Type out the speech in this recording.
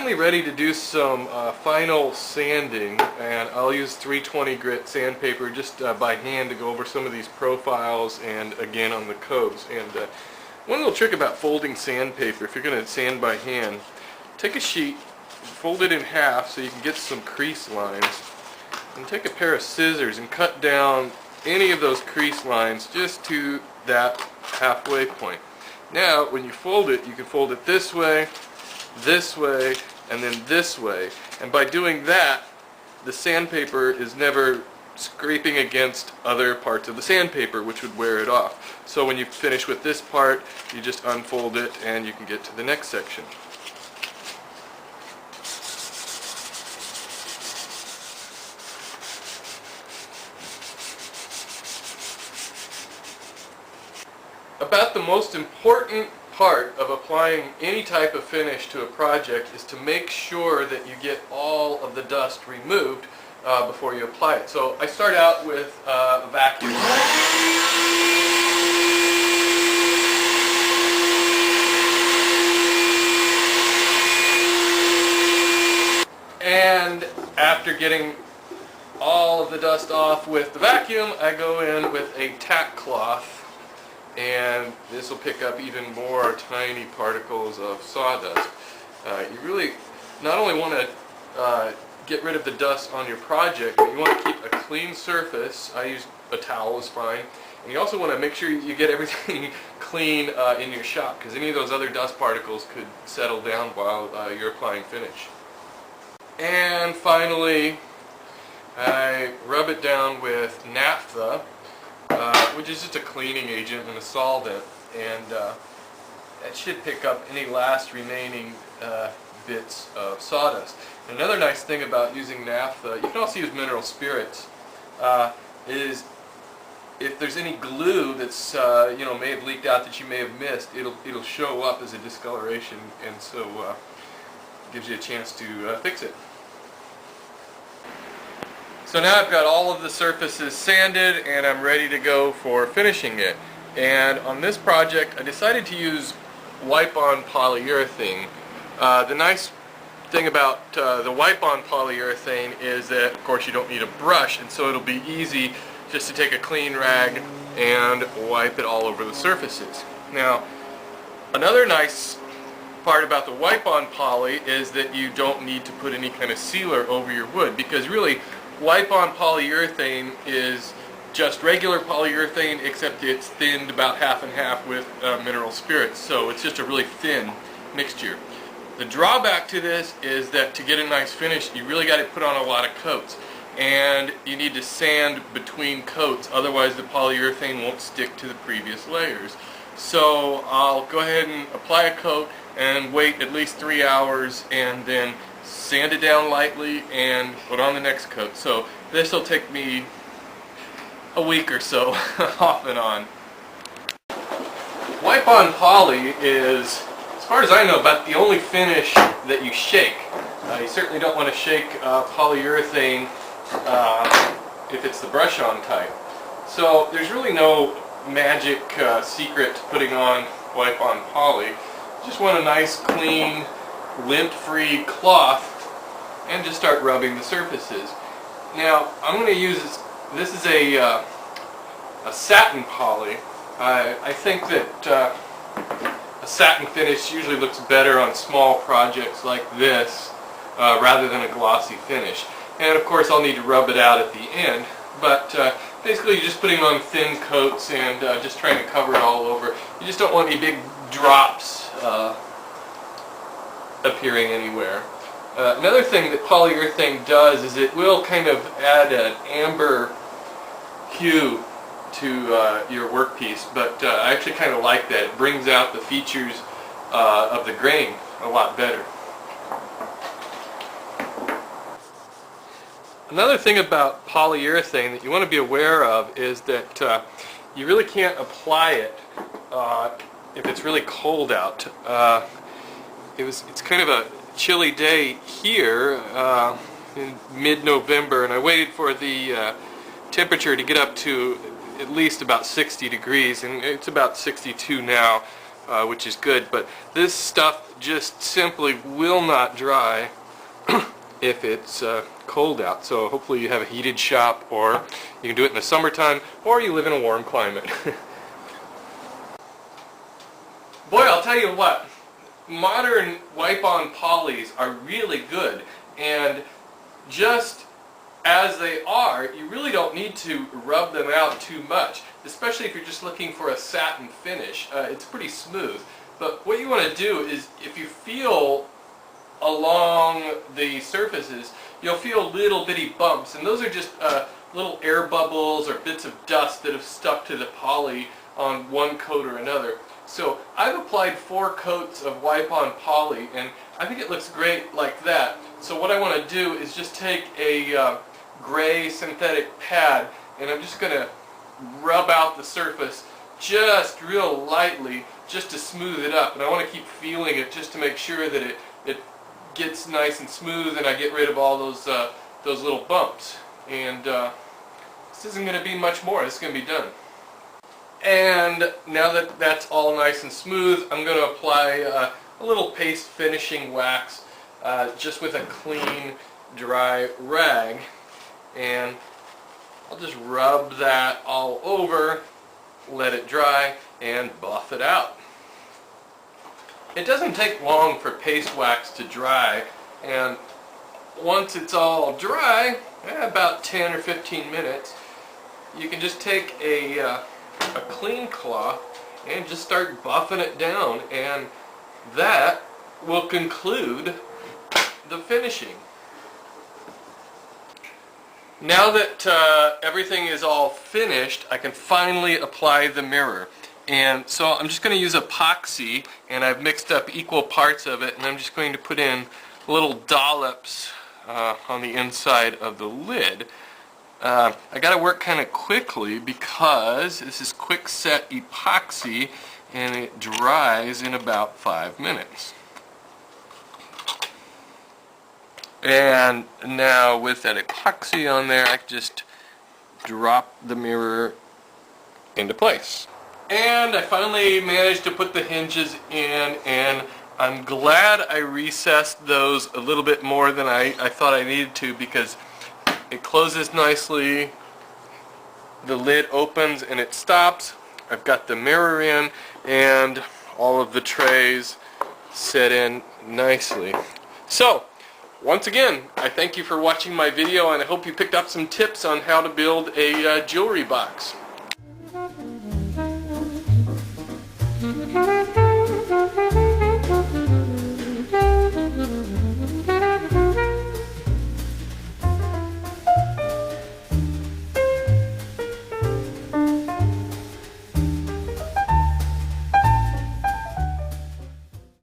finally ready to do some final sanding, and I'll use 320 grit sandpaper just by hand to go over some of these profiles and again on the coats. And one little trick about folding sandpaper, if you're going to sand by hand, take a sheet, fold it in half so you can get some crease lines, and take a pair of scissors and cut down any of those crease lines just to that halfway point. Now when you fold it, you can fold it this way, and then this way, and by doing that the sandpaper is never scraping against other parts of the sandpaper, which would wear it off. So when you finish with this part, you just unfold it and you can get to the next section. About the most important part of applying any type of finish to a project is to make sure that you get all of the dust removed before you apply it. So I start out with a vacuum. And after getting all of the dust off with the vacuum, I go in with a tack cloth. And this will pick up even more tiny particles of sawdust. You really not only want to get rid of the dust on your project, but you want to keep a clean surface. I use a towel is fine. And you also want to make sure you get everything clean in your shop, because any of those other dust particles could settle down while you're applying finish. And finally, I rub it down with naphtha, which is just a cleaning agent and a solvent, and that should pick up any last remaining bits of sawdust. And another nice thing about using naphtha, you can also use mineral spirits, is if there's any glue that's may have leaked out that you may have missed, it'll show up as a discoloration, and so gives you a chance to fix it. So now I've got all of the surfaces sanded and I'm ready to go for finishing it. And on this project I decided to use wipe-on polyurethane. The nice thing about the wipe-on polyurethane is that of course you don't need a brush, and so it'll be easy just to take a clean rag and wipe it all over the surfaces. Now another nice part about the wipe-on poly is that you don't need to put any kind of sealer over your wood, because really wipe-on polyurethane is just regular polyurethane, except it's thinned about half and half with mineral spirits, so it's just a really thin mixture. The drawback to this is that to get a nice finish you really got to put on a lot of coats, and you need to sand between coats, otherwise the polyurethane won't stick to the previous layers. So I'll go ahead and apply a coat and wait at least 3 hours, and then sand it down lightly and put on the next coat. So this will take me a week or so off and on. Wipe-on poly is, as far as I know, about the only finish that you shake. You certainly don't want to shake polyurethane if it's the brush-on type. So there's really no magic secret to putting on wipe-on poly. You just want a nice, clean, lint-free cloth and just start rubbing the surfaces. Now I'm going to use this is a satin poly. I think that a satin finish usually looks better on small projects like this rather than a glossy finish. And of course I'll need to rub it out at the end, but basically you're just putting on thin coats and just trying to cover it all over. You just don't want any big drops appeaing anywhere. Another thing that polyurethane does is it will kind of add an amber hue to your workpiece, but I actually kind of like that. It brings out the features of the grain a lot better. Another thing about polyurethane that you want to be aware of is that you really can't apply it if it's really cold out. It's kind of a chilly day here in mid-November, and I waited for the temperature to get up to at least about 60 degrees, and it's about 62 now, which is good. But this stuff just simply will not dry if it's cold out. So hopefully you have a heated shop, or you can do it in the summertime, or you live in a warm climate. Boy, I'll tell you what, modern wipe-on polys are really good, and just as they are, you really don't need to rub them out too much, especially if you're just looking for a satin finish. It's pretty smooth. But what you want to do is, if you feel along the surfaces, you'll feel little bitty bumps, and those are just little air bubbles or bits of dust that have stuck to the poly on one coat or another. So I've applied 4 coats of wipe-on poly, and I think it looks great like that. So what I want to do is just take a gray synthetic pad, and I'm just going to rub out the surface just real lightly, just to smooth it up. And I want to keep feeling it just to make sure that it gets nice and smooth, and I get rid of all those little bumps. And this isn't going to be much more. This is going to be done. And now that that's all nice and smooth, I'm going to apply a little paste finishing wax just with a clean, dry rag. And I'll just rub that all over, let it dry, and buff it out. It doesn't take long for paste wax to dry, and once it's all dry, about 10 or 15 minutes, you can just take a clean cloth and just start buffing it down, and that will conclude the finishing. Now that everything is all finished, I can finally apply the mirror. And so I'm just going to use epoxy, and I've mixed up equal parts of it, and I'm just going to put in little dollops on the inside of the lid. I got to work kind of quickly because this is quick set epoxy, and it dries in about 5 minutes. And now with that epoxy on there, I can just drop the mirror into place. And I finally managed to put the hinges in, and I'm glad I recessed those a little bit more than I thought I needed to, because it closes nicely, the lid opens and it stops. I've got the mirror in, and all of the trays set in nicely. So, once again, I thank you for watching my video, and I hope you picked up some tips on how to build a jewelry box.